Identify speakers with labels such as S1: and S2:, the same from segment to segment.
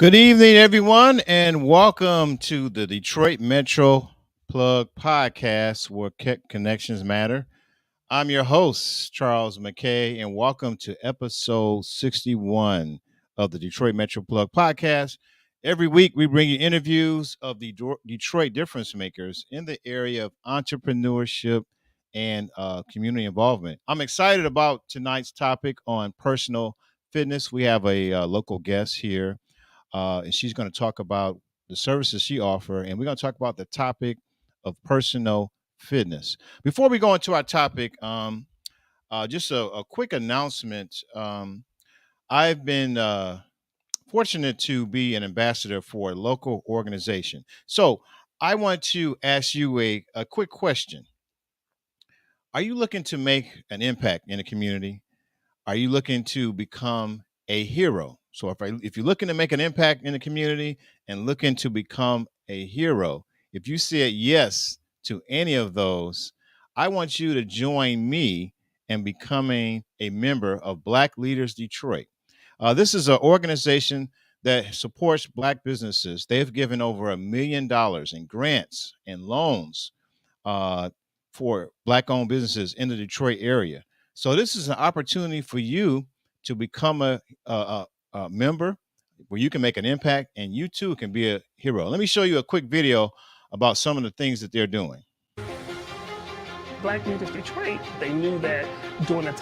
S1: Good evening, everyone, and welcome to the Detroit Metro Plug Podcast, where connections matter. I'm your host, Charles McKay, and welcome to episode 61 of the Detroit Metro Plug Podcast. Every week, we bring you interviews of the Detroit difference makers in the area of entrepreneurship and community involvement. I'm excited about tonight's topic on personal fitness. We have a local guest here, and she's going to talk about the services she offers, and we're going to talk about the topic of personal fitness. Before we go into our topic, just a quick announcement. I've been fortunate to be an ambassador for a local organization. So I want to ask you a quick question. Are you looking to make an impact in the community? Are you looking to become a hero? So if you're looking to make an impact in the community and looking to become a hero, if you said yes to any of those, I want you to join me in becoming a member of Black Leaders Detroit. This is an organization that supports Black businesses. They've given over $1 million in grants and loans uh, for Black-owned businesses in the Detroit area. So this is an opportunity for you to become a member where you can make an impact and you too can be a hero. Let me show you a quick video about some of the things that they're doing.
S2: Black Leaders Detroit, they knew that during the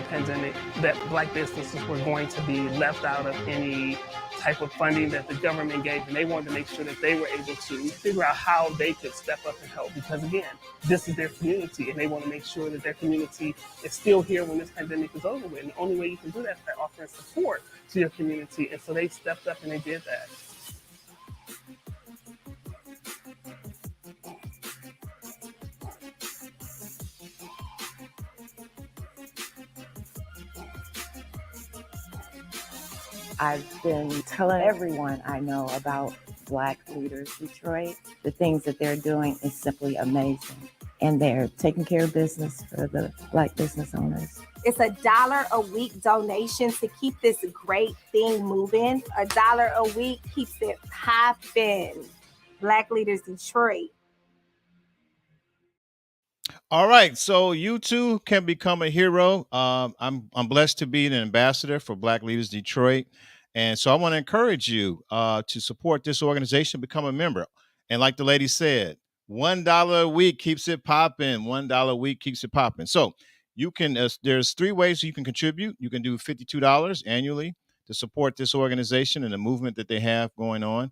S2: pandemic, that Black businesses were going to be left out of any type of funding that the government gave, and they wanted to make sure that they were able to figure out how they could step up and help, because again, this is their community, and they want to make sure that their community is still here when this pandemic is over with, and the only way you can do that is by offering support to your community, and so they stepped up and they did that.
S3: I've been telling everyone I know about Black Leaders Detroit. The things that they're doing is simply amazing. And they're taking care of business for the Black business owners.
S4: It's $1 a week donation to keep this great thing moving. $1 a week keeps it popping. Black Leaders Detroit.
S1: All right, so you too can become a hero. I'm blessed to be an ambassador for Black Leaders Detroit, and so I want to encourage you to support this organization, become a member. And like the lady said, $1 a week keeps it popping. $1 a week keeps it popping. So you can. There's three ways you can contribute. You can do $52 annually to support this organization and the movement that they have going on.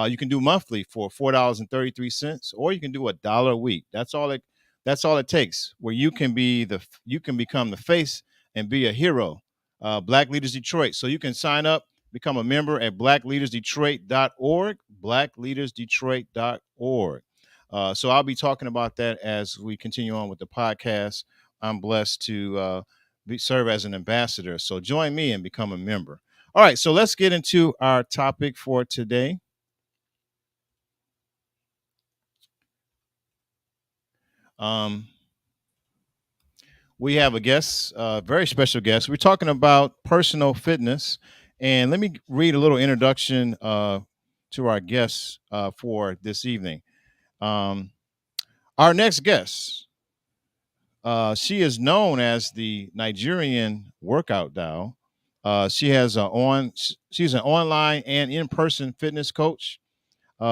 S1: You can do monthly for $4.33, or you can do $1 a week. That's all it takes. Where you can become the face and be a hero. Black Leaders Detroit. So you can sign up, become a member at blackleadersdetroit.org. Blackleadersdetroit.org. So I'll be talking about that as we continue on with the podcast. I'm blessed to serve as an ambassador. So join me and become a member. All right. So let's get into our topic for today. We have a guest, very special guest. We're talking about personal fitness, and let me read a little introduction to our guests for this evening. Our next guest, she is known as the Nigerian workout doll. She's an online and in-person fitness coach.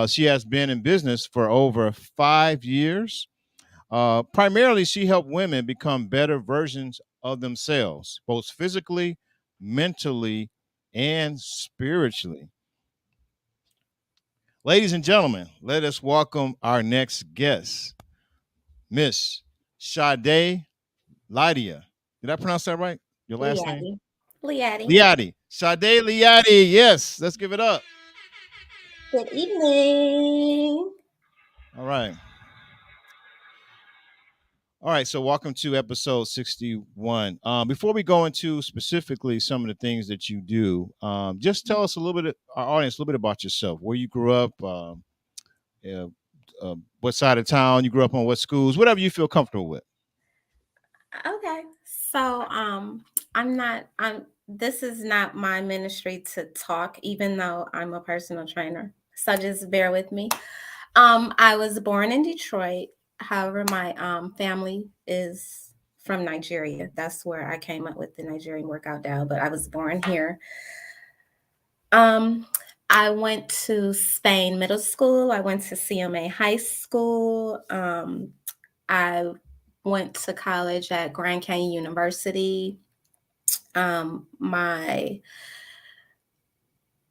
S1: She has been in business for over 5 years. Primarily, she helped women become better versions of themselves, both physically, mentally, and spiritually. Ladies and gentlemen, let us welcome our next guest, Miss Shadey Liadi. Did I pronounce that right? Your last name?
S5: Liadi.
S1: Liadi. Shadey Liadi. Yes, let's give it up.
S5: Good evening.
S1: All right. All right, so welcome to episode 61. Before we go into specifically some of the things that you do, just tell us a little bit, our audience, a little bit about yourself, where you grew up, what side of town you grew up on, what schools, whatever you feel comfortable with.
S5: Okay, so I'm this is not my ministry to talk, even though I'm a personal trainer. So just bear with me. I was born in Detroit. However, my family is from Nigeria. That's where I came up with the Nigerian workout doll, but I was born here. Um, I went to Spain middle school. I went to CMA high school. I went to college at Grand Canyon University. My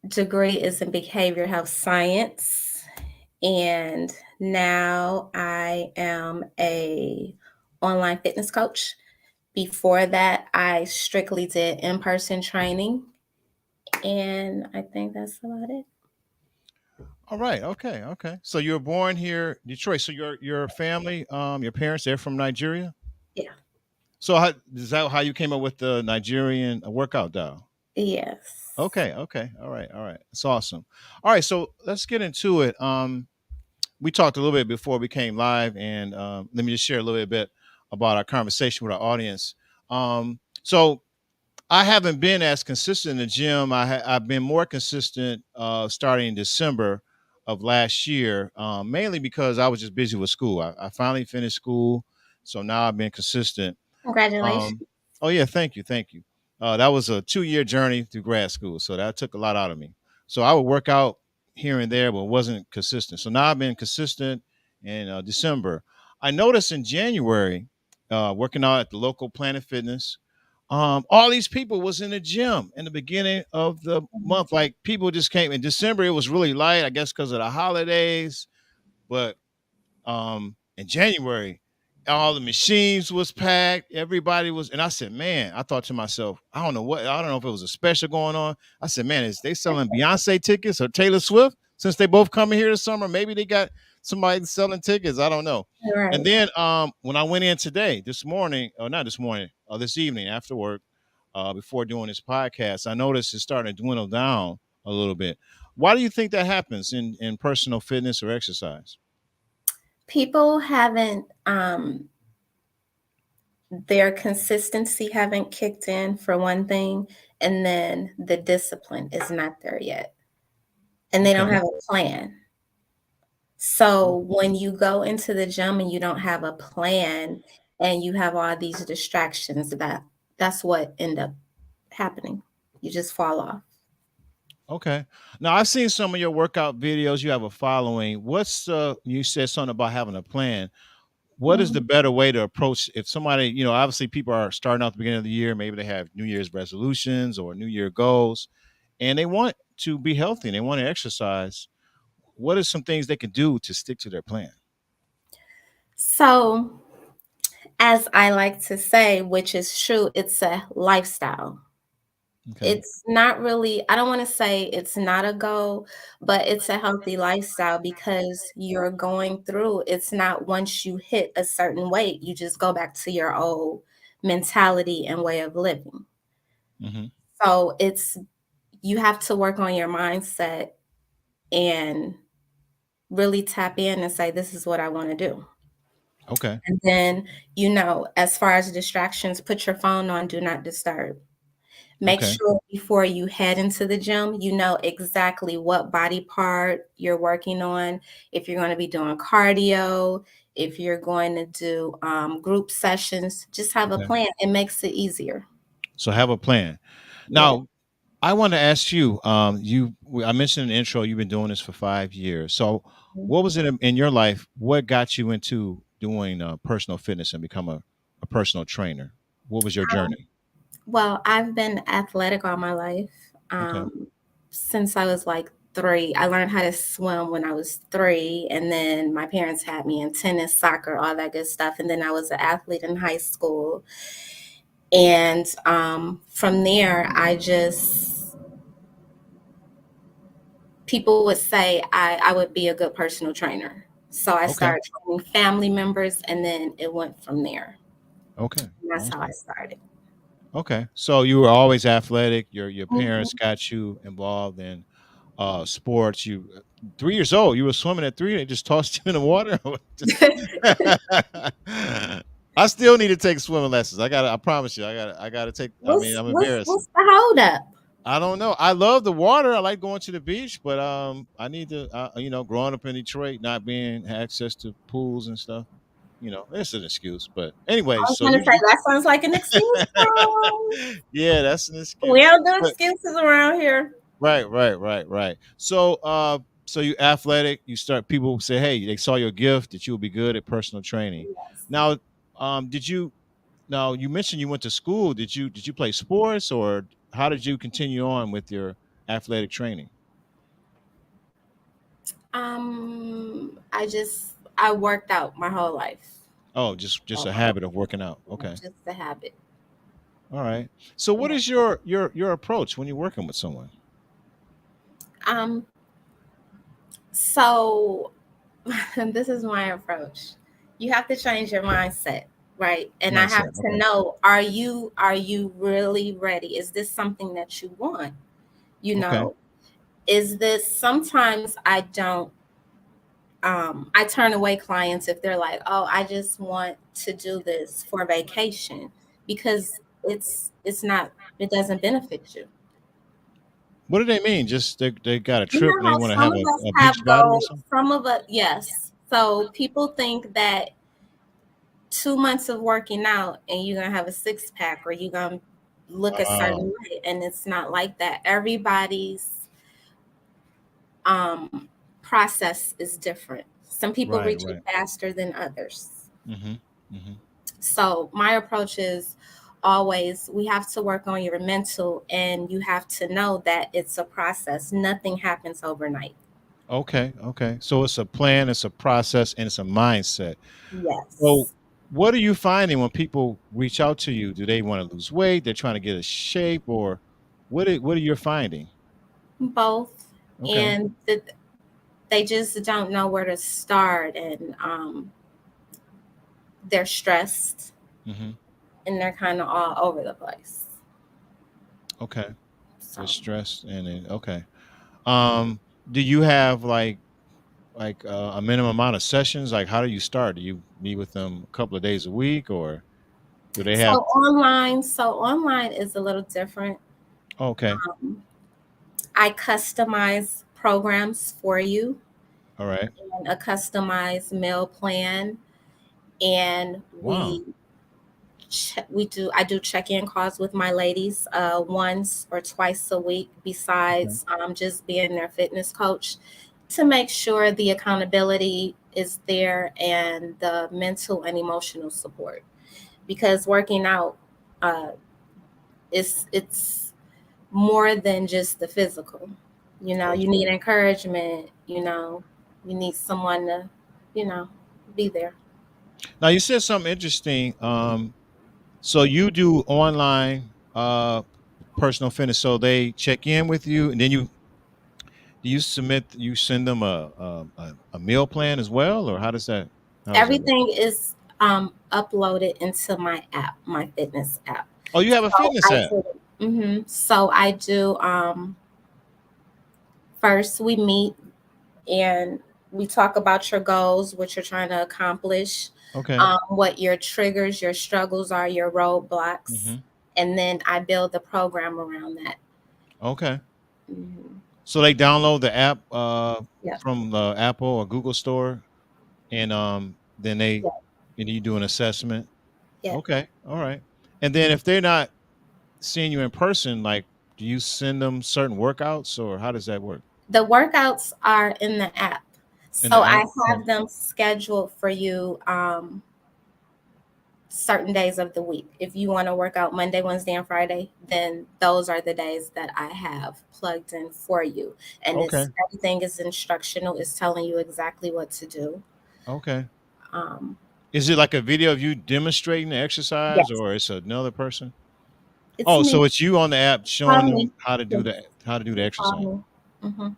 S5: degree is in behavioral health science, and now I am a online fitness coach. Before that, I strictly did in-person training, and I think that's about it.
S1: All right. Okay. Okay. So you were born here, Detroit. So your family, your parents, they're from Nigeria.
S5: Yeah.
S1: So how, is that how you came up with the Nigerian workout doll?
S5: Yes.
S1: Okay. Okay. All right. All right. It's awesome. All right. So let's get into it. We talked a little bit before we came live, and let me just share a little bit about our conversation with our audience. So I haven't been as consistent in the gym. I've been more consistent starting in December of last year, mainly because I was just busy with school. I finally finished school, so now I've been consistent.
S5: Congratulations.
S1: Oh yeah, thank you, thank you. That was a 2 year journey through grad school, so that took a lot out of me. So I would work out here and there, but wasn't consistent. So now I've been consistent in December. I noticed in January, working out at the local Planet Fitness, all these people was in the gym in the beginning of the month. Like people just came in December. It was really light, I guess, because of the holidays. But in January, all the machines was packed. Everybody was, and I said, man, I thought to myself, I don't know if it was a special going on. I said, man, is they selling Beyonce tickets or Taylor Swift since they both coming here this summer? Maybe they got somebody selling tickets. I don't know. And
S5: Right.
S1: then when I went in today, this morning, or not this morning, this evening after work, before doing this podcast, I noticed it's starting to dwindle down a little bit. Why do you think that happens in personal fitness or exercise?
S5: People haven't their consistency haven't kicked in for one thing, and then the discipline is not there yet. And they don't
S1: Okay.
S5: have a plan. So when you go into the gym and you don't have a plan and you have all these distractions, that's what end up happening. You just fall off.
S1: Okay. Now I've seen some of your workout videos. You have a following. You said something about having a plan. What is the
S5: Mhm.
S1: better way to approach if somebody, obviously people are starting out at the beginning of the year, maybe they have New Year's resolutions or New Year goals, and they want to be healthy and they want to exercise. What are some things they can do to stick to their plan?
S5: So, as I like to say, which is true, it's a lifestyle.
S1: Okay.
S5: It's not really, I don't want to say it's not a goal, but it's a healthy lifestyle because you're going through, it's not once you hit a certain weight, you just go back to your old mentality and way of living.
S1: Hmm.
S5: So you have to work on your mindset and really tap in and say, this is what I want to do.
S1: Okay.
S5: And then, as far as distractions, put your phone on, do not disturb. Make
S1: Okay.
S5: sure before you head into the gym, you know exactly what body part you're working on. If you're going to be doing cardio, if you're going to do group sessions, just have a
S1: Okay.
S5: plan. It makes it easier.
S1: So have a plan.
S5: Yeah.
S1: Now, I want to ask you. I mentioned in the intro you've been doing this for 5 years. So, what was it in your life? What got you into doing personal fitness and become a personal trainer? What was your journey?
S5: Well, I've been athletic all my life.
S1: Okay.
S5: Since I was like 3. I learned how to swim when I was 3. And then my parents had me in tennis, soccer, all that good stuff. And then I was an athlete in high school. And from there, people would say I would be a good personal trainer. So I
S1: Okay.
S5: started training family members, and then it went from there.
S1: Okay.
S5: And that's how I
S1: Awesome.
S5: started.
S1: Okay. So you were always athletic. Your parents
S5: Mhm.
S1: got you involved in sports. You 3 years old. You were swimming at 3. They just tossed you in the water. Just I still need to take swimming lessons. I promise you. I gotta take. I mean, I'm embarrassed.
S5: What's the holdup?
S1: I don't know. I love the water. I like going to the beach, but I need to. Growing up in Detroit, not being access to pools and stuff. It's an excuse. But anyway,
S5: I was
S1: so
S5: gonna
S1: you,
S5: say that sounds like an excuse.
S1: yeah, that's an
S5: We
S1: excuse.
S5: don't do
S1: But
S5: excuses around here.
S1: right. So you athletic. You start. People say, hey, they saw your gift that you'll be good at personal training.
S5: Yes.
S1: Now, did you? Now you mentioned you went to school. Did you play sports, or how did you continue on with your athletic training?
S5: I worked out my whole life.
S1: Oh, just
S5: So
S1: a habit of working out.
S5: yeah,
S1: Okay.
S5: just a habit.
S1: All right. So what
S5: Yeah.
S1: is your approach when you're working with someone?
S5: Um, so this is my approach. You have to change your mindset, right? And I have
S1: Mindset.
S5: to
S1: Okay.
S5: know, are you really ready? Is this something that you want? You
S1: Okay.
S5: know, is this sometimes I turn away clients if they're like, oh, I just want to do this for vacation because it doesn't benefit you.
S1: What do they mean? Just they got a
S5: You
S1: trip
S5: know
S1: and they
S5: how
S1: want to
S5: some
S1: have
S5: of us
S1: a
S5: have
S1: beach body or
S5: goals,
S1: something?
S5: some of us, yes. So people think that 2 months of working out and you're gonna have a six pack or you're gonna look a certain
S1: Wow.
S5: way, and it's not like that. Everybody's um process is different. Some people
S1: Right.
S5: reach it
S1: Right.
S5: faster than others.
S1: Mm-hmm. Mm-hmm.
S5: So my approach is always we have to work on your mental, and you have to know that it's a process. Nothing happens overnight.
S1: Okay. Okay. So it's a plan, it's a process, and it's a mindset. So
S5: Yes.
S1: what are you finding when people reach out to you? Do they want to lose weight? They're trying to get a shape, or what are you finding?
S5: Both.
S1: Okay.
S5: And they just don't know where to start, and they're stressed,
S1: Mm-hmm.
S5: and they're kind of all over the place.
S1: Okay. They're
S5: So
S1: stressed and then okay. Do you have like a minimum amount of sessions? Like how do you start? Do you meet with them a couple of days a week or do they
S5: so
S1: have
S5: online is a little different.
S1: oh, okay.
S5: um, I customize programs for you
S1: All right.
S5: and a customized meal plan, and
S1: Wow.
S5: I do check-in calls with my ladies once or twice a week,
S1: Okay.
S5: besides just being their fitness coach, to make sure the accountability is there and the mental and emotional support, because working out uh, it's more than just the physical. You
S1: Okay.
S5: need encouragement. You need someone to you know be there.
S1: Now you said something interesting. So you do online personal fitness. So they check in with you and then you send them a meal plan as well, or how does that work?
S5: Everything is uploaded into my app, my fitness app.
S1: Oh, you have a
S5: So
S1: fitness
S5: I
S1: app.
S5: do. So I do. First, we meet and we talk about your goals, what you're trying to accomplish,
S1: Okay.
S5: what your triggers, your struggles are, your roadblocks,
S1: Hmm.
S5: and then I build the program around that.
S1: Okay.
S5: Mhm.
S1: So they download the app
S5: Yeah,
S1: from the Apple or Google store, and then
S5: yeah,
S1: you do an assessment.
S5: yeah.
S1: Okay, all right. And then if they're not seeing you in person, like, do you send them certain workouts, or how does that work
S5: The workouts are in the app,
S1: in the
S5: so I
S1: app? Okay.
S5: have them scheduled for you. Certain days of the week. If you want to work out Monday, Wednesday, and Friday, then those are the days that I have plugged in for you. And
S1: Okay.
S5: it's everything is instructional, it's telling you exactly what to do.
S1: Okay.
S5: Um,
S1: Is it like a video of you demonstrating the exercise,
S5: yes,
S1: or it's another person?
S5: it's
S1: Oh,
S5: me.
S1: so it's you on the app
S5: Call
S1: showing them
S5: me. Yeah,
S1: how to do the
S5: just call
S1: exercise.
S5: me. Hmm.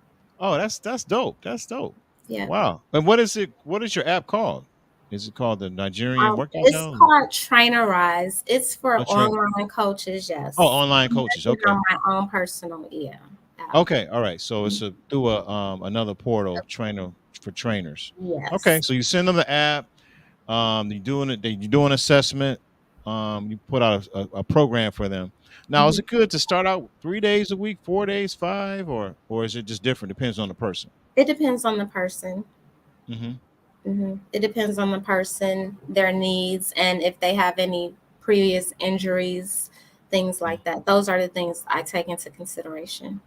S1: Oh, that's dope. That's dope.
S5: Yeah.
S1: Wow. And what is it? What is your app called? Is it called the Nigerian Workout
S5: It's
S1: Doll?
S5: called Trainerize. It's for
S1: Oh,
S5: online coaches,
S1: oh,
S5: yes.
S1: online
S5: I'm
S1: coaches.
S5: working
S1: Okay.
S5: on my own personal, yeah, app.
S1: Okay. All right. So it's through a another portal trainer for trainers. Okay.
S5: Yes.
S1: So you send them the app. You doing it. You do an assessment. You put out a program for them. Now, is
S5: Mhm.
S1: it good to start out 3 days a week, 4 days, five, or is it just different? Depends on the person.
S5: It depends on the person.
S1: Hmm.
S5: It depends on the person, their needs, and if they have any previous injuries, things like that. Those are the things I take into consideration.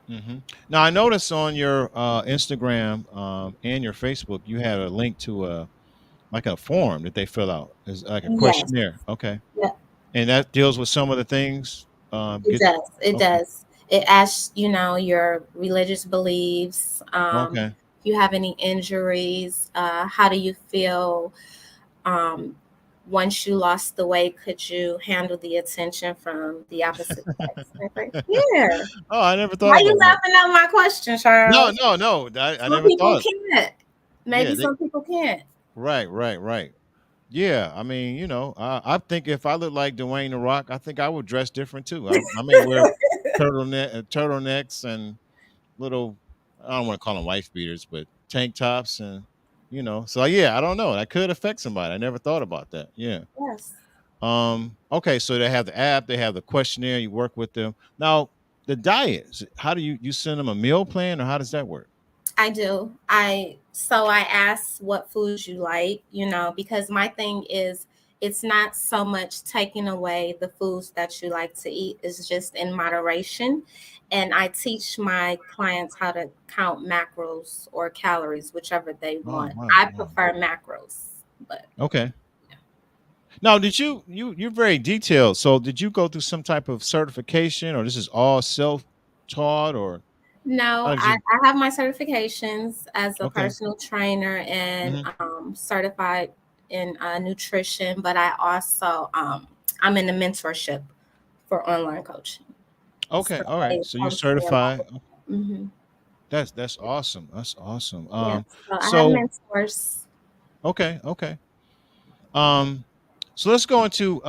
S1: Hmm. Now, I noticed on your Instagram and your Facebook, you had a link to a like a form that they fill out. It's like a
S5: Yes.
S1: questionnaire. Okay,
S5: Yeah,
S1: and that deals with some of the things.
S5: it
S1: Get
S5: does. It
S1: Okay.
S5: does. It asks, your religious beliefs.
S1: Okay.
S5: If you have any injuries, how do you feel? Um, Once you lost the weight, could you handle the attention from the opposite sex? And I think, yeah.
S1: Oh, I never
S5: Why
S1: thought
S5: you
S1: about that.
S5: laughing at my question,
S1: No,
S5: Charles?
S1: no, no. I
S5: Some
S1: never
S5: people
S1: thought.
S5: can't.
S1: Yeah,
S5: Maybe some people can't.
S1: right, right, right. Yeah, I mean, I think if I look like Dwayne the Rock, I think I would dress different too. I may wear turtlenecks and little. I don't want to call them wife beaters, but tank tops and So yeah, I don't know. That could affect somebody. I never thought about that. Yeah.
S5: Yes.
S1: Okay, so they have the app, they have the questionnaire, you work with them. Now, the diet, how do you send them a meal plan or how does that work?
S5: I do. I ask what foods you like, because my thing is it's not so much taking away the foods that you like to eat. It's just in moderation. And I teach my clients how to count macros or calories, whichever they
S1: Oh,
S5: want.
S1: wow,
S5: I
S1: wow.
S5: prefer macros, but
S1: Okay. Now, did you're very detailed. So did you go through some type of certification or this is all self-taught or how
S5: no,
S1: did
S5: I,
S1: you
S5: I have my certifications as a
S1: Okay.
S5: personal trainer and
S1: Hmm.
S5: certified in nutrition, but I also I'm in the mentorship for online coaching. So
S1: Okay, all right. So you
S5: I stay along
S1: certified.
S5: with hmm
S1: That's awesome. That's awesome.
S5: Yeah, so I have
S1: So
S5: mentors.
S1: okay, okay. Um, so let's go into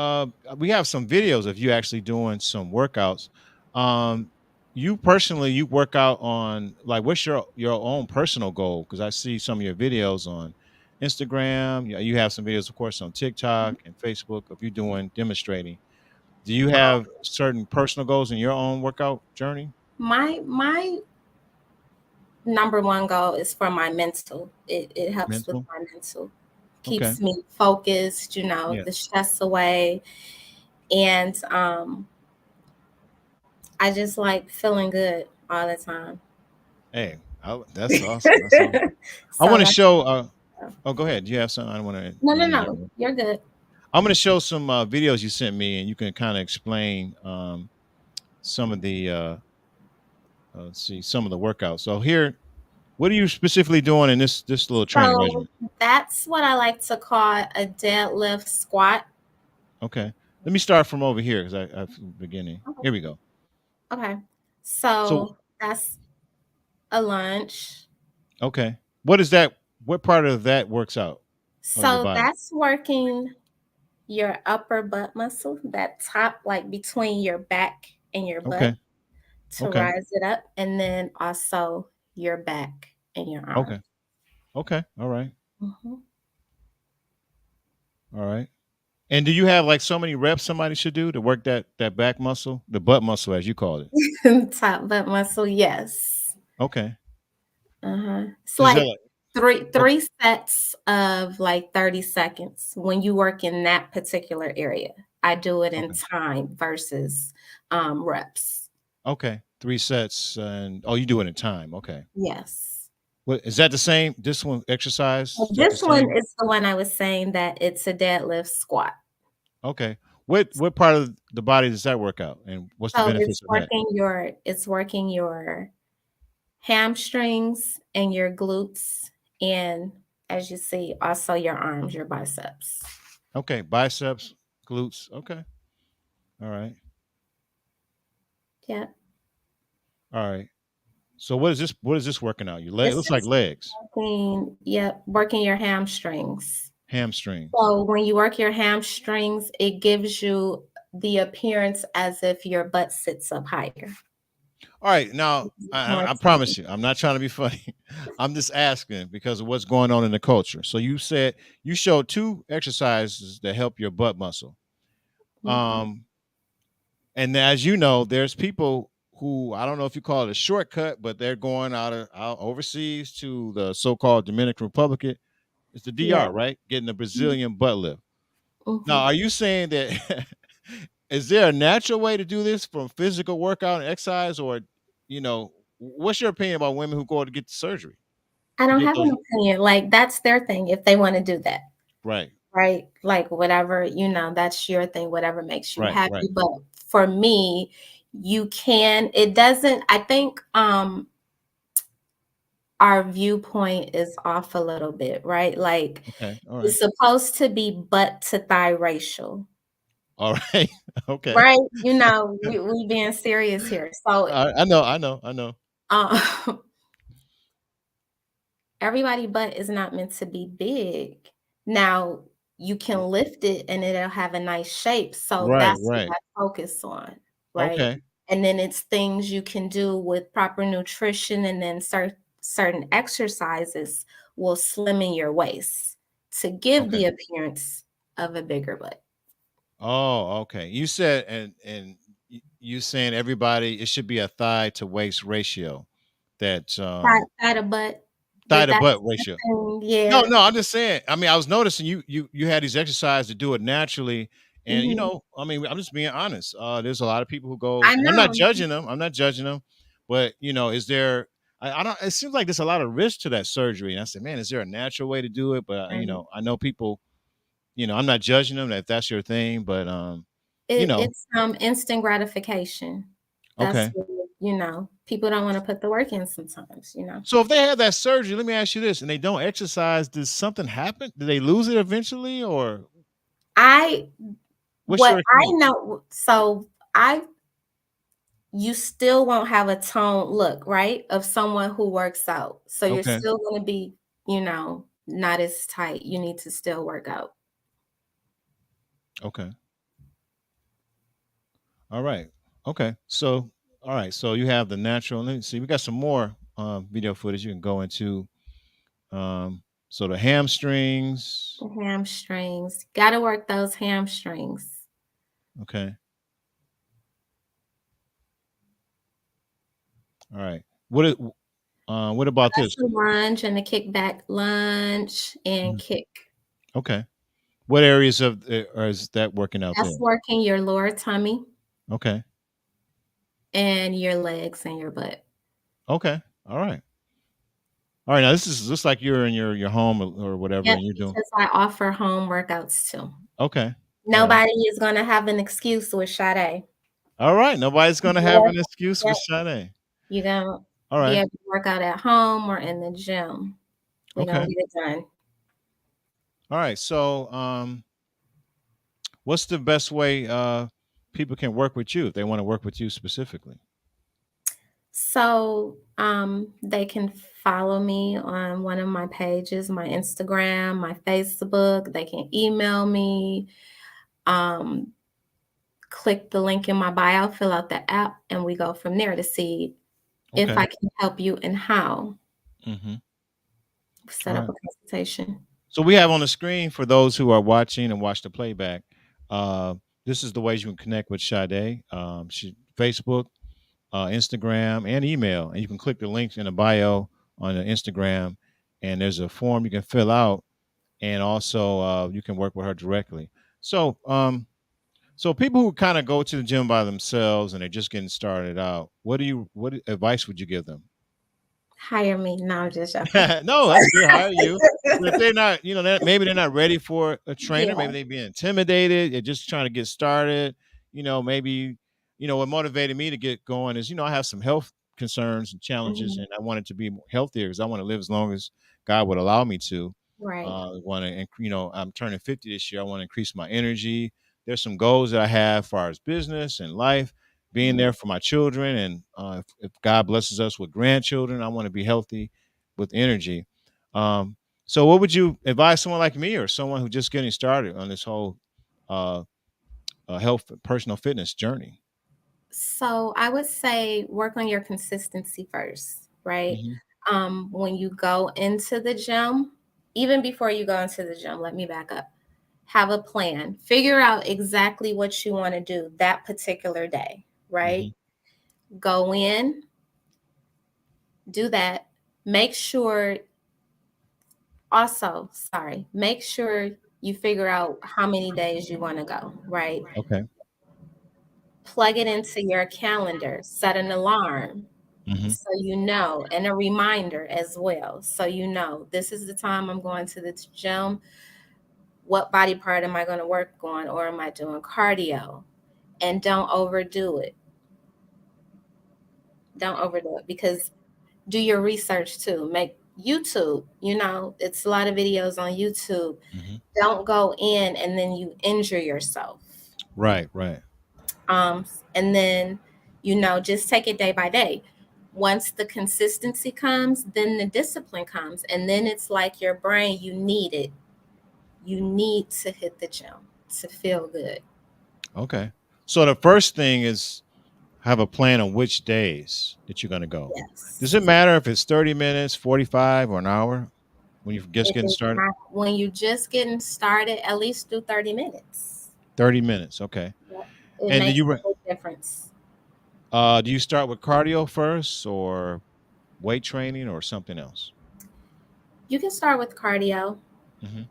S1: we have some videos of you actually doing some workouts. Um, you personally, you work out on like what's your own personal goal? Because I see some of your videos on Instagram. You have some videos, of course, on TikTok and Facebook of you doing demonstrating. Do you have certain personal goals in your own workout journey?
S5: My number one goal is for my mental. It helps with
S1: Mental.
S5: my mental,
S1: Okay.
S5: keeps me focused,
S1: Yeah.
S5: the stress away, and I just like feeling good all the time.
S1: Hey, that's awesome. That's awesome. I
S5: So
S1: want to
S5: that's
S1: show. Oh, go ahead. Do you have something? I don't want to
S5: no, no, no.
S1: interject.
S5: You're good.
S1: I'm going to show some videos you sent me, and you can kind of explain some of the let's see, some of the workouts. So here, what are you specifically doing in this little training
S5: So
S1: regimen?
S5: that's what I like to call a deadlift squat.
S1: Okay, let me start from over here because I beginning. Here we go.
S5: Okay.
S1: So
S5: So that's a lunge.
S1: okay, what is that? What part of that works out on your
S5: So
S1: body?
S5: that's working your upper butt muscle, that top, like between your back and your butt
S1: Okay,
S5: to
S1: okay,
S5: rise it up. And then also your back and your arm.
S1: okay, okay. All right,
S5: Mhm.
S1: all right. And do you have like so many reps somebody should do to work that back muscle, the butt muscle as you call it?
S5: Top butt muscle, yes.
S1: Okay.
S5: It's
S1: Is that
S5: like
S1: like
S5: three
S1: okay,
S5: three sets of like 30 seconds when you work in that particular area. I do it in
S1: okay,
S5: time versus reps.
S1: okay. 3 sets and oh, you do it in time. Okay.
S5: Yes.
S1: What is that the same? This one exercise
S5: Well,
S1: is that the
S5: this one
S1: same?
S5: is the one I was saying that it's a deadlift squat.
S1: Okay. What part of the body does that work out, and what's the
S5: So
S1: benefits of that?
S5: it's working your hamstrings and your glutes, and as you see, also your arms, your biceps.
S1: Okay, biceps, glutes. Okay, all right,
S5: Yeah.
S1: all right. So what is this? What is this working out? Your leg? It
S5: It's
S1: looks like
S5: just
S1: legs,
S5: working your hamstrings.
S1: hamstrings.
S5: So when you work your hamstrings, it gives you the appearance as if your butt sits up higher.
S1: All right, now
S5: More
S1: I
S5: time.
S1: promise you, I'm not trying to be funny. I'm just asking because of what's going on in the culture. So you said you showed two exercises that help your butt muscle.
S5: Mhm.
S1: Um, and as you know, there's people who I don't know if you call it a shortcut, but they're going out overseas to the so-called Dominican Republic. It's the
S5: Yeah.
S1: DR, right? Getting a Brazilian butt lift. Now,
S5: Mhm.
S1: are you saying that is there a natural way to do this from physical workout and exercise, or what's your opinion about women who go to get the surgery
S5: I
S1: to
S5: don't
S1: get
S5: have
S1: those?
S5: an opinion. Like that's their thing if they want to do that.
S1: Right,
S5: Right? Like whatever, that's your thing, whatever makes you
S1: right, right.
S5: happy. But for me, it doesn't, I think our viewpoint is off a little bit, right? Like
S1: Okay, all right,
S5: it's supposed to be butt to thigh racial,
S1: all right. Okay,
S5: right? We being serious here. So
S1: I know, I know, I know.
S5: uh, everybody butt is not meant to be big. Now you can lift it and it'll have a nice shape. So
S1: Right,
S5: that's what
S1: right.
S5: I focus on, right?
S1: Okay,
S5: And then it's things you can do with proper nutrition and then certain exercises will slim your waist to give
S1: okay.
S5: the appearance of a bigger butt.
S1: Oh, okay. You said you saying everybody it should be a thigh to waist ratio. That
S5: Thigh to butt,
S1: thigh to butt
S5: that's the
S1: ratio.
S5: thing.
S1: No,
S5: Yeah.
S1: no, I'm just saying. I mean, I was noticing you had these exercises to do it naturally, and
S5: Mhm.
S1: I mean, I'm just being honest. There's a lot of people who go,
S5: I
S1: and I'm not
S5: know.
S1: judging them. I'm not judging them, but is there? I don't. It seems like there's a lot of risk to that surgery, and I said, man, is there a natural way to do it? But
S5: Right.
S1: I know people. I'm not judging them if that's your thing, but you
S5: It
S1: know,
S5: it's, instant gratification. That's
S1: okay.
S5: what, people don't wanna put the work in sometimes.
S1: So if they have that surgery, let me ask you this, and they don't exercise, does something happen? Do they lose it eventually, or
S5: I
S1: what's
S5: what
S1: your
S5: I
S1: experience?
S5: know so I you still won't have a toned look, right, of someone who works out. So you're
S1: Okay.
S5: still gonna be, not as tight. You need to still work out.
S1: Okay. All right. Okay. So, all right. So you have the natural. Let me see. We got some more video footage you can go into. So the hamstrings.
S5: The hamstrings, gotta work those hamstrings.
S1: Okay. All right. What about
S5: That's
S1: this?
S5: the lunge and the kickback lunge and
S1: Mhm.
S5: kick.
S1: Okay. What areas or is that working out there?
S5: That's working your lower tummy
S1: Okay.
S5: and your legs and your butt.
S1: Okay. All right. All right. Now this is just like you're in your home or whatever,
S5: Yep,
S1: and you're doing.
S5: because I offer home workouts too.
S1: Okay. All right.
S5: Nobody is gonna have an excuse with Shadey.
S1: All right. Nobody's gonna have
S5: Yep,
S1: an excuse with
S5: yep.
S1: Sade.
S5: You're gonna
S1: All
S5: be
S1: right.
S5: able to work out at home or in the gym. We're gonna
S1: Okay.
S5: get it done.
S1: All right. So what's the best way people can work with you if they want to work with you specifically?
S5: So, they can follow me on one of my pages, my Instagram, my Facebook. They can email me. Um, Click the link in my bio, fill out the app, and we go from there to see if
S1: Okay.
S5: I can help you and how.
S1: Mm-hmm.
S5: Set
S1: All
S5: up
S1: right.
S5: a consultation.
S1: So we have on the screen for those who are watching and watch the playback. Uh, this is the ways you can connect with Sade. She Facebook, Instagram, and email, and you can click the links in the bio on the Instagram, and there's a form you can fill out, and also you can work with her directly. So, so people who kind of go to the gym by themselves and they're just getting started out, what advice would you give them?
S5: Hire me. No, I'm just joking.
S1: No, that's good. Hire you. But if they're not, maybe they're not ready for a trainer.
S5: Yeah.
S1: Maybe they've been intimidated. They're just trying to get started. Maybe, what motivated me to get going is, I have some health concerns and challenges,
S5: Mhm.
S1: and I wanted to be healthier because I want to live as long as God would allow me to.
S5: Right.
S1: Want to, I'm turning 50 this year. I want to increase my energy. There's some goals that I have as far as business and life, being
S5: Mhm.
S1: there for my children, and if God blesses us with grandchildren, I want to be healthy with energy. Um, so, what would you advise someone like me or someone who's just getting started on this whole uh, health, personal fitness journey?
S5: So I would say work on your consistency first, right?
S1: Hmm.
S5: When you go into the gym, even before you go into the gym, let me back up. Have a plan. Figure out exactly what you want to do that particular day, right?
S1: Hmm.
S5: Go in, do that. Make sure, also, sorry, make sure you figure out how many days you want to go, right?
S1: Okay.
S5: Plug it into your calendar, set an alarm
S1: Hmm.
S5: so you know, and a reminder as well. So you know, this is the time I'm going to the gym. What body part am I going to work on, or am I doing cardio? And don't overdo it. Don't overdo it, because do your research too. Make YouTube, it's a lot of videos on YouTube.
S1: Hmm.
S5: Don't go in and then you injure yourself.
S1: Right, right.
S5: Um, and then, just take it day by day. Once the consistency comes, then the discipline comes. And then it's like your brain, you need it. You need to hit the gym to feel good.
S1: Okay. So the first thing is have a plan on which days that you're going to go. Does it
S5: Yes.
S1: matter if it's 30 minutes, 45, or an hour when you're just
S5: It
S1: getting
S5: is
S1: started?
S5: not, when you're just getting started, at least do 30 minutes.
S1: 30 minutes. Okay.
S5: Yep. It
S1: And
S5: makes a big difference.
S1: do you start with cardio first or weight training or something else?
S5: You can start with cardio
S1: Hmm.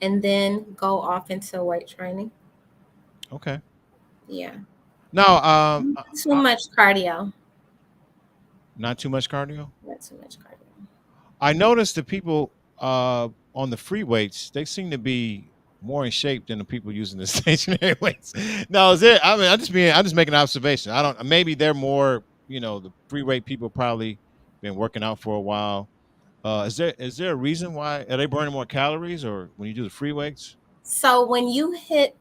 S5: and then go off into weight training.
S1: Okay.
S5: Yeah.
S1: Now,
S5: Not too much cardio.
S1: not too much cardio.
S5: Not too much cardio.
S1: I noticed the people on the free weights, they seem to be more in shape than the people using the stationary weights. Now, is it? I mean, I'm just making an observation. I don't. Maybe they're more. The free weight people probably been working out for a while. Is there a reason why are they burning more calories or when you do the free weights?
S5: So when you hit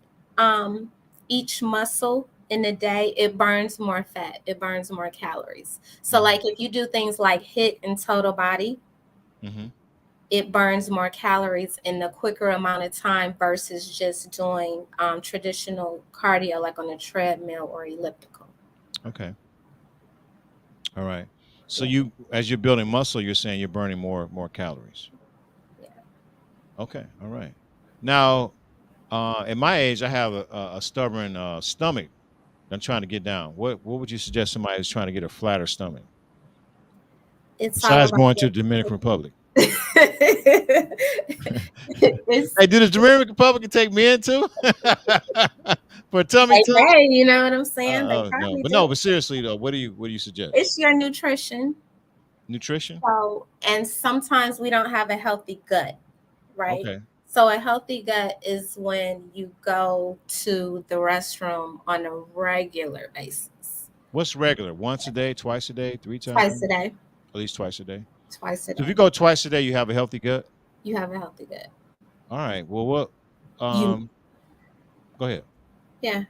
S5: each muscle in a day, it burns more fat. It burns more calories. So
S1: Hmm.
S5: like if you do things like hit and total body,
S1: Hmm.
S5: it burns more calories in a quicker amount of time versus just doing traditional cardio like on a treadmill or elliptical.
S1: Okay. All right. So
S5: Yeah,
S1: as you're building muscle, you're saying you're burning more calories.
S5: yeah.
S1: Okay. All right. Now, at my age, I have a stubborn stomach. I'm trying to get down. What would you suggest somebody who's trying to get a flatter stomach
S5: It's all
S1: besides
S5: about
S1: going to the Dominican Republic?
S5: it's
S1: Hey, do the Dominican Republic take men too for a tummy
S5: they
S1: tuck?
S5: may, you know what I'm saying? They
S1: Oh no,
S5: probably
S1: but
S5: do.
S1: no, but seriously though, what do you suggest?
S5: It's your nutrition.
S1: Nutrition?
S5: So, and sometimes we don't have a healthy gut, right?
S1: Okay.
S5: So, a healthy gut is when you go to the restroom on a regular basis,
S1: What's regular? Once a day, twice a day, three times a
S5: twice
S1: day?
S5: a day,
S1: At least twice a day.
S5: twice a
S1: So if you
S5: day.
S1: go twice a day, you have a healthy gut.
S5: You have a healthy gut.
S1: All right. Well, what?
S5: You,
S1: Go ahead.
S5: yeah.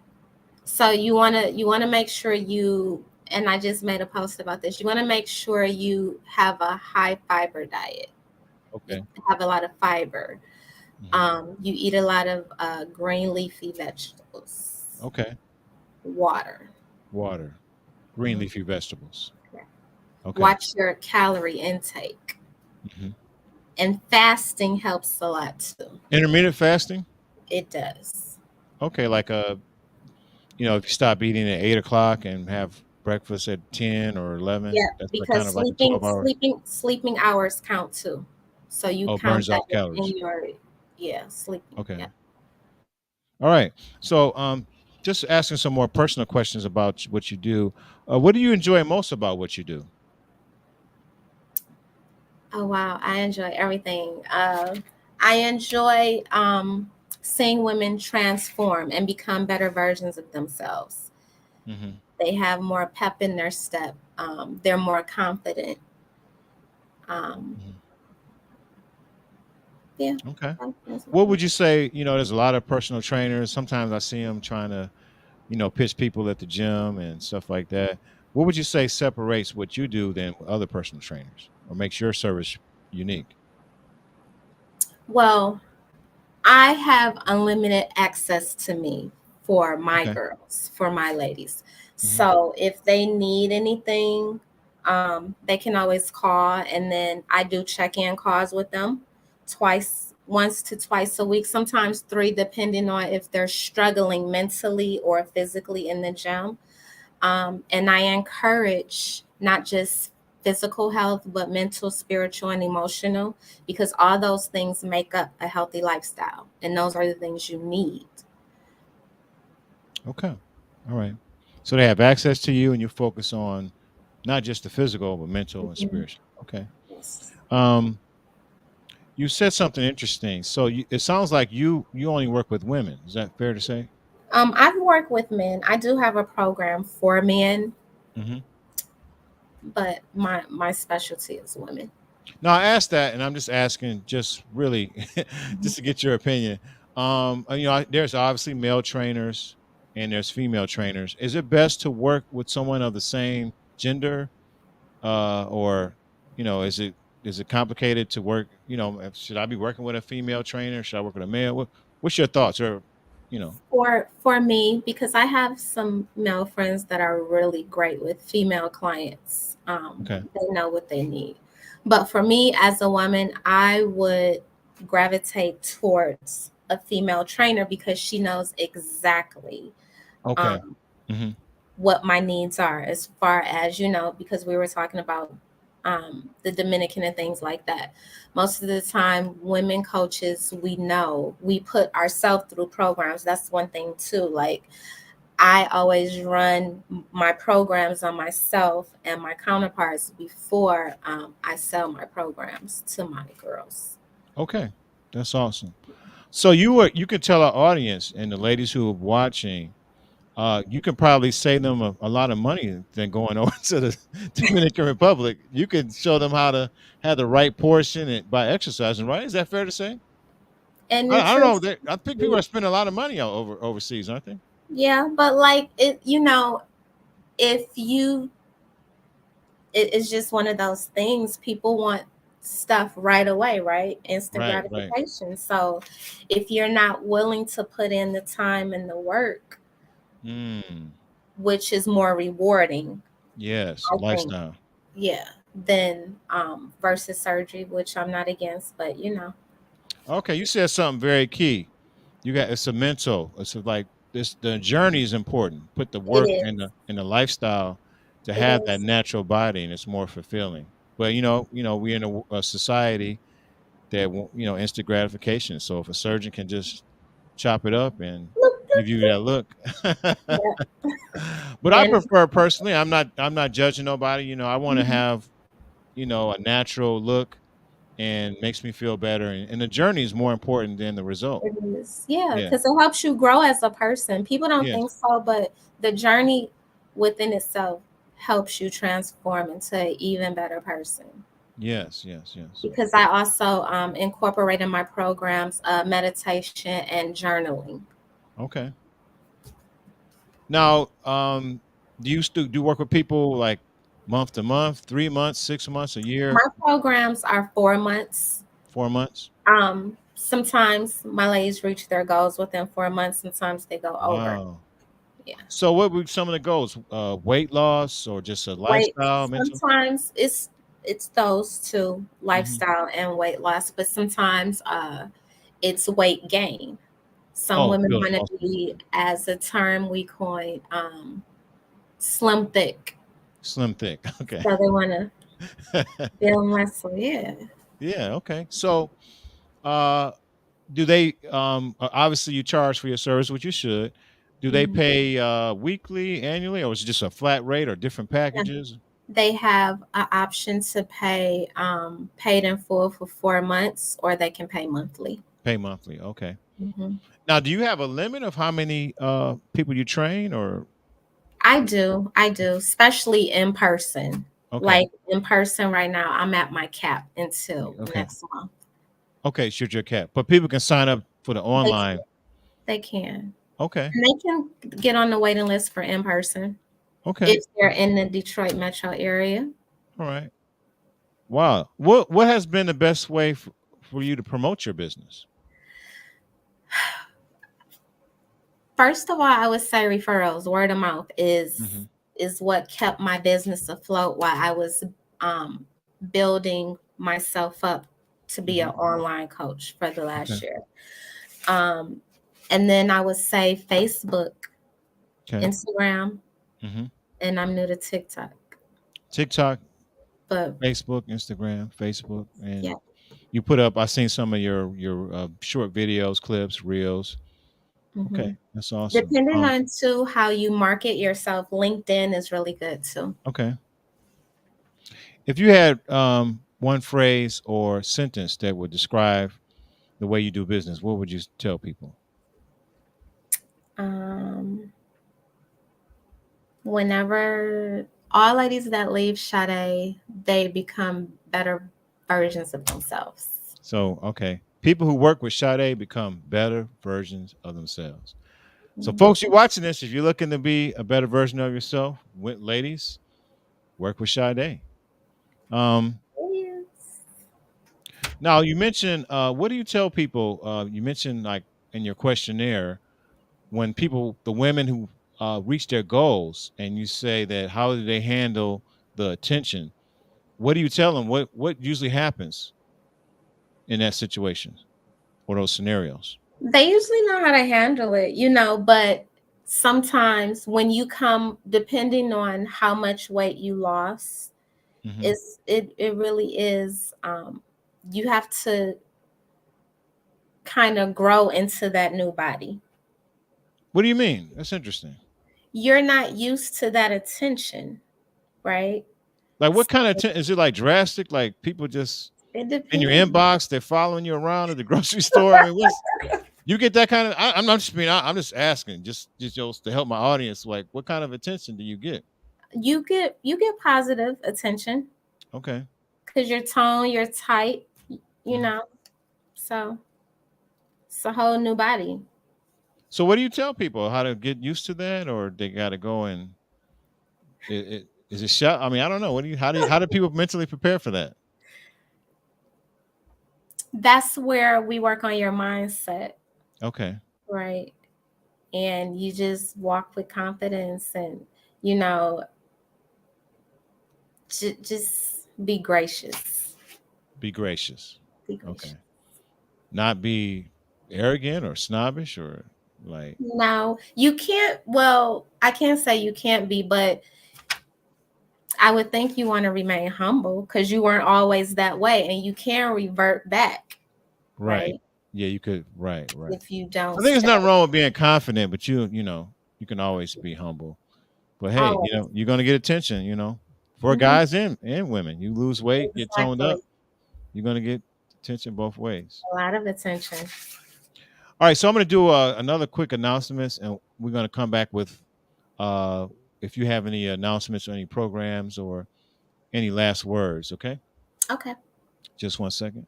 S5: So you wanna make sure you, and I just made a post about this. You want to make sure you have a high fiber diet. You
S1: Okay.
S5: have a lot of fiber.
S1: Hmm.
S5: You eat a lot of green leafy vegetables,
S1: Okay.
S5: water.
S1: Water, green leafy vegetables.
S5: Correct.
S1: Okay.
S5: Watch your calorie intake.
S1: Hmm.
S5: And fasting helps a lot too.
S1: Intermittent fasting.
S5: It does.
S1: Okay, like if you stop eating at 8 o'clock and have breakfast at 10 or 11,
S5: Yeah,
S1: that's like kind
S5: because
S1: of like a
S5: sleeping
S1: 12-hour.
S5: sleeping sleeping hours count too. So you
S1: Oh,
S5: count
S1: burns
S5: that
S1: off calories.
S5: in your, yeah, sleeping.
S1: Okay.
S5: Yeah.
S1: All right. So, just asking some more personal questions about what you do. What do you enjoy most about what you do?
S5: Oh wow, I enjoy everything. I enjoy seeing women transform and become better versions of themselves.
S1: Hmm.
S5: They have more pep in their step. They're more confident. Um,
S1: Hmm.
S5: yeah,
S1: Okay.
S5: that's what
S1: What would you say? There's a lot of personal trainers. Sometimes I see them trying to pitch people at the gym and stuff like that. What would you say separates what you do than other personal trainers or makes your service unique?
S5: well, I have unlimited access to me for my
S1: Okay.
S5: girls, for my ladies.
S1: Hmm.
S5: So if they need anything, they can always call, and then I do check-in calls with them once to twice a week, sometimes three, depending on if they're struggling mentally or physically in the gym. And I encourage not just physical health, but mental, spiritual, and emotional, because all those things make up a healthy lifestyle. And those are the things you need.
S1: Okay. All right. So they have access to you, and you focus on not just the physical, but mental and
S5: Mhm.
S1: spiritual. Okay.
S5: Yes.
S1: Um, you said something interesting. So it sounds like you only work with women. Is that fair to say?
S5: I've worked with men. I do have a program for men,
S1: Hmm.
S5: but my specialty is women.
S1: No, I asked that, and I'm just asking, just really, just to get your opinion. There's obviously male trainers and there's female trainers. Is it best to work with someone of the same gender, or is it complicated to work? Should I be working with a female trainer? Should I work with a male? What's your thoughts? Or, you know,
S5: For me, because I have some male friends that are really great with female clients.
S1: okay,
S5: They know what they need. But for me as a woman, I would gravitate towards a female trainer because she knows exactly
S1: okay,
S5: um,
S1: hmm,
S5: what my needs are, as far as, because we were talking about the Dominican and things like that. Most of the time, women coaches, we put ourselves through programs. That's one thing too. Like, I always run my programs on myself and my counterparts before I sell my programs to my girls.
S1: okay, that's awesome. So you could tell our audience and the ladies who are watching, you can probably save them a lot of money than going over to the Dominican Republic. You can show them how to have the right portion by exercising, right? Is that fair to say?
S5: And
S1: I don't know.
S5: nutrition,
S1: I think people are spending a lot of money overseas, aren't they?
S5: yeah, but like if you it's just one of those things. People want stuff right away, right? Instant
S1: Right, right.
S5: gratification. So if you're not willing to put in the time and the work,
S1: Mm,
S5: which is more rewarding,
S1: yes,
S5: I think,
S1: lifestyle.
S5: yeah, than versus surgery, which I'm not against, but
S1: Okay, you said something very key. It's a mental. Like this. The journey is important. Put the
S5: it
S1: work
S5: is.
S1: and the lifestyle to
S5: It
S1: have that
S5: is.
S1: natural body, and it's more fulfilling. But we're in a society that instant gratification. So if a surgeon can just chop it up and
S5: Look,
S1: give you that look,
S5: yeah.
S1: but I
S5: And
S1: prefer personally. I'm not judging nobody. I want to
S5: mhm,
S1: have a natural look and makes me feel better, and the journey is more important than the result.
S5: it is. Yeah,
S1: Yeah.
S5: because it helps you grow as a person. People don't
S1: Yes.
S5: think so, but the journey within itself helps you transform into an even better person.
S1: Yes. Yes. Yes.
S5: Because I also incorporate in my programs meditation and journaling.
S1: Okay. Now, do you still do work with people like month to month, 3 months, 6 months, a year,
S5: My programs are 4 months.
S1: 4 months?
S5: Sometimes my ladies reach their goals within 4 months. Sometimes they go over.
S1: Wow.
S5: Yeah.
S1: So what would some of the goals? Weight loss or just a
S5: Weight.
S1: lifestyle, mental?
S5: Sometimes it's those two,
S1: Hmm.
S5: lifestyle and weight loss, but sometimes it's weight gain. Some
S1: Oh,
S5: women
S1: building
S5: want to
S1: muscles.
S5: be, as a term we coin, slim thick.
S1: Slim thick. Okay.
S5: So they want to build muscle. Yeah.
S1: Yeah. Okay. So, uh, do they? Obviously, you charge for your service, which you should. Do they
S5: Mhm.
S1: pay weekly, annually, or is it just a flat rate or different
S5: Yeah.
S1: packages?
S5: They have an option to pay paid in full for 4 months, or they can pay monthly.
S1: Pay monthly. Okay.
S5: Hmm.
S1: Now, do you have a limit of how many people you train, or
S5: I do, especially in person.
S1: okay,
S5: Like in person right now, I'm at my cap until
S1: okay,
S5: next month.
S1: okay, shoot your cap, but people can sign up for the
S5: They can.
S1: online.
S5: They can.
S1: Okay,
S5: And they can get on the waiting list for in person
S1: okay,
S5: if they're in the Detroit metro area.
S1: all right. Wow, what has been the best way for you to promote your business?
S5: First of all, I would say referrals, word of mouth
S1: Mm-hmm.
S5: is what kept my business afloat while I was building myself up to be
S1: Mm-hmm.
S5: an online coach for the
S1: Okay.
S5: last year. Um, and then I would say Facebook,
S1: Okay.
S5: Instagram,
S1: Mm-hmm.
S5: and I'm new to TikTok.
S1: TikTok,
S5: But
S1: Facebook, Instagram, Facebook,
S5: yeah,
S1: and you put up. I seen some of your short videos, clips, reels.
S5: hmm
S1: Okay, that's awesome.
S5: depending on too how you market yourself, LinkedIn is really good too.
S1: Okay. If you had one phrase or sentence that would describe the way you do business, what would you tell people?
S5: Um, Whenever all ladies that leave Shadey, they become better versions of themselves.
S1: So, okay, people who work with Shadey become better versions of themselves. So,
S5: Mhm.
S1: folks, you watching this, if you're looking to be a better version of yourself, ladies, work with Shadey. Um,
S5: Yes.
S1: Now, you mentioned, what do you tell people? You mentioned like in your questionnaire when people, the women who reach their goals, and you say that how do they handle the attention? What do you tell them? What usually happens in that situation or those scenarios?
S5: They usually know how to handle it, but sometimes when you come, depending on how much weight you lost,
S1: Hmm.
S5: it really is you have to kind of grow into that new body.
S1: What do you mean? That's interesting.
S5: You're not used to that attention, right?
S1: Like, what kind of is it? Like drastic? Like people just
S5: It
S1: in your
S5: depends.
S1: inbox, they're following you around at the grocery store. I mean, what's you get that kind of? I'm not just being. I'm just asking, just to help my audience. Like, what kind of attention do you get?
S5: You get positive attention
S1: Okay.
S5: because your tone, you're tight, you
S1: Mhm.
S5: know. So it's a whole new body.
S1: So, what do you tell people how to get used to that, or they got to go and is it shut? I mean, I don't know. What do you? How do people mentally prepare for that?
S5: That's where we work on your mindset,
S1: Okay.
S5: right? And you just walk with confidence and, you know, just be gracious.
S1: Be gracious.
S5: Be gracious.
S1: Okay. Not be arrogant or snobbish or like.
S5: No, you can't. Well, I can't say you can't be, but I would think you want to remain humble because you weren't always that way and you can revert back,
S1: Right.
S5: right?
S1: Yeah, you could. Right. Right.
S5: If you don't
S1: I think there's
S5: stay.
S1: nothing wrong with being confident, but you can always be humble. But hey,
S5: Always.
S1: you're gonna get attention. For
S5: Mhm.
S1: guys and women, you lose weight, get toned
S5: Exactly.
S1: up, you're gonna get attention both ways.
S5: A lot of attention.
S1: All right, so I'm gonna do another quick announcements, and we're gonna come back with uh, if you have any announcements or any programs or any last words. Okay,
S5: Okay.
S1: just 1 second.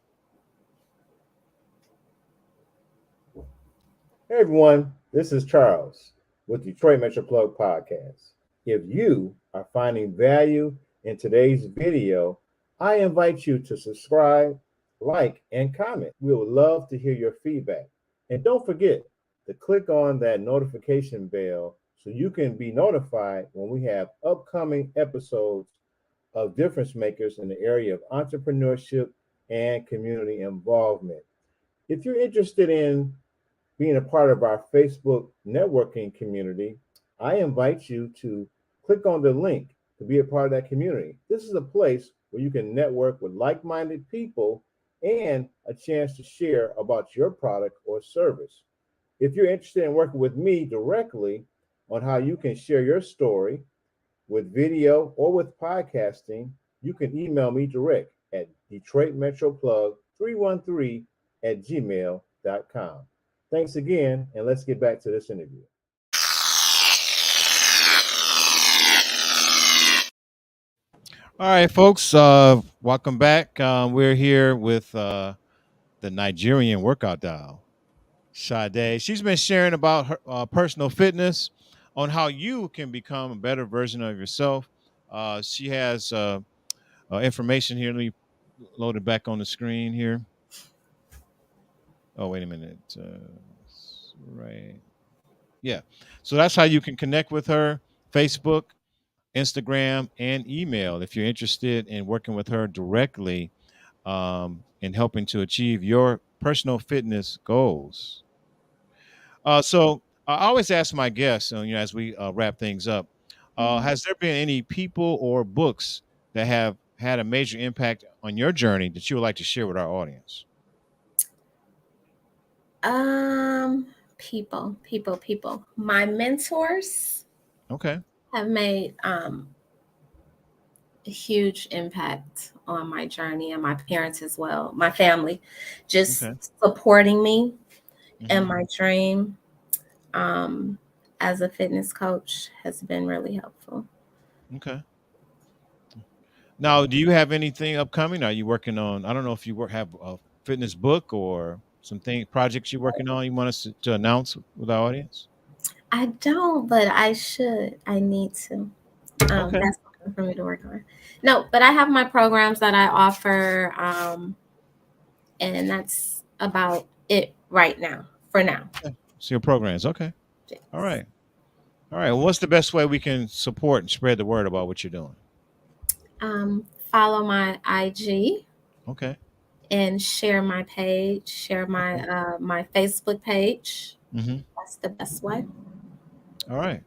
S1: Hey everyone, this is Charles with Detroit Metro Plug Podcast. If you are finding value in today's video, I invite you to subscribe, like, and comment. We would love to hear your feedback. And don't forget to click on that notification bell so you can be notified when we have upcoming episodes of difference makers in the area of entrepreneurship and community involvement. If you're interested in being a part of our Facebook networking community, I invite you to click on the link to be a part of that community. This is a place where you can network with like minded people and a chance to share about your product or service. If you're interested in working with me directly on how you can share your story with video or with podcasting, you can email me direct at DetroitMetroPlug313 at gmail.com. Thanks again, and let's get back to this interview. All right, folks, welcome back. We're here with the Nigerian workout doll, Shadey. She's been sharing about her personal fitness, on how you can become a better version of yourself. She has information here. Let me load it back on the screen here. Oh, wait a minute. Right. Yeah. So that's how you can connect with her: Facebook, Instagram, and email if you're interested in working with her directly in helping to achieve your personal fitness goals. So I always ask my guests, as we wrap things up,
S5: Mhm.
S1: has there been any people or books that have had a major impact on your journey that you would like to share with our audience?
S5: People. My mentors
S1: Okay.
S5: have made a huge impact on my journey, and my parents as well. My family, just
S1: Okay.
S5: supporting me in
S1: Hmm.
S5: my dream um, as a fitness coach has been really helpful.
S1: Okay. Now, do you have anything upcoming? Are you working on? I don't know if you have a fitness book or something projects you're working on. You want us to announce with our audience?
S5: I don't, but I should. I need to.
S1: Okay.
S5: That's something for me to work on. No, but I have my programs that I offer, and that's about it right now. For now,
S1: Okay. So your programs. Okay. All
S5: yes.
S1: right. All right. Well, what's the best way we can support and spread the word about what you're doing?
S5: Follow my IG
S1: Okay.
S5: and share my page. Share my
S1: Okay.
S5: my Facebook page.
S1: Hmm.
S5: That's the best way.
S1: All right.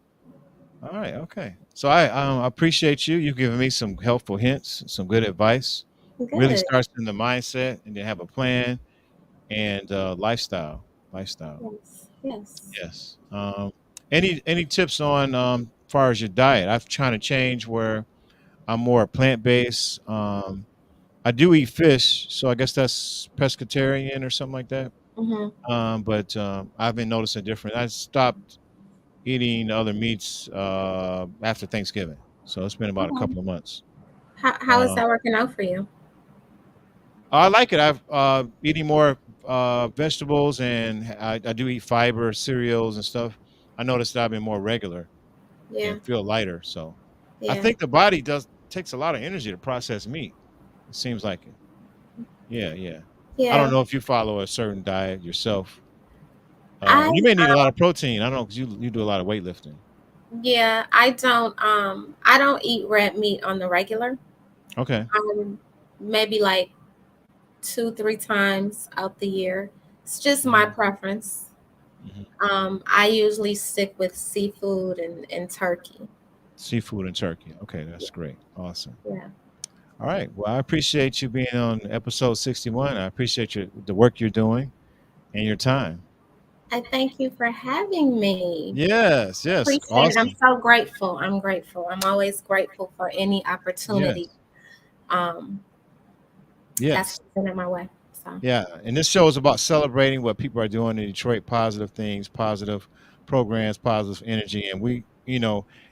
S1: All right. Okay. So I appreciate you. You've given me some helpful hints, some good advice. Really
S5: Good.
S1: starts in the mindset, and then have a plan and lifestyle. Lifestyle.
S5: Yes. Yes.
S1: Yes. Any tips on far as your diet? I've trying to change where I'm more plant based. I do eat fish, so I guess that's pescatarian or something like that.
S5: Hmm.
S1: But I've been noticing different. I stopped eating other meats after Thanksgiving, so it's been about a couple of months.
S5: How is
S1: Uh,
S5: that working out for you?
S1: I like it. I've eating more vegetables, and I do eat fiber, cereals, and stuff. I noticed that I've been more regular
S5: Yeah.
S1: and feel lighter. So I
S5: Yeah.
S1: think the body does takes a lot of energy to process meat. It seems like it. Yeah, yeah. I don't
S5: Yeah.
S1: know if you follow a certain diet yourself.
S5: I
S1: You may need a lot of protein. I don't know because you do a lot of weightlifting.
S5: Yeah, I don't eat red meat on the regular.
S1: Okay.
S5: Maybe like 2, 3 times out the year. It's just my
S1: Hmm.
S5: preference.
S1: Hmm.
S5: I usually stick with seafood and turkey.
S1: Seafood and turkey. Okay, that's
S5: Yeah.
S1: great. Awesome.
S5: Yeah.
S1: All right. Well, I appreciate you being on episode 61. I appreciate the work you're doing and your time.
S5: I thank you for having me.
S1: Yes, yes.
S5: Appreciate it. I'm
S1: Awesome.
S5: so grateful. I'm grateful. I'm always grateful for any opportunity
S1: Yes.
S5: um, that's
S1: Yes.
S5: presented my way. So
S1: Yeah. And this show is about celebrating what people are doing in Detroit, positive things, positive programs, positive energy. And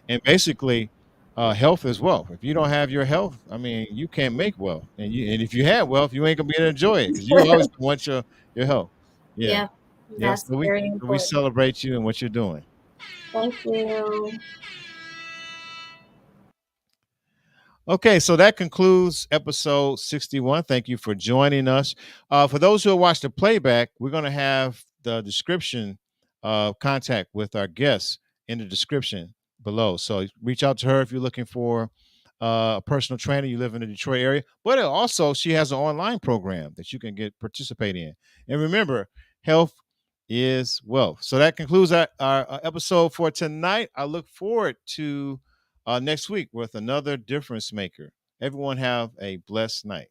S1: and basically health is wealth. If you don't have your health, I mean, you can't make wealth. And if you have wealth, you ain't gonna be able to enjoy it because you always want your health. Yeah.
S5: yeah,
S1: Yeah.
S5: that's
S1: So we
S5: very
S1: so we
S5: important.
S1: celebrate you and what you're doing.
S5: Thank you.
S1: Okay, so that concludes episode 61. Thank you for joining us. For those who watch the playback, we're going to have the description of contact with our guests in the description below. So reach out to her if you're looking for a personal trainer. You live in the Detroit area, but also she has an online program that you can participate in. And remember, health is wealth. So that concludes our episode for tonight. I look forward to next week with another difference maker. Everyone have a blessed night.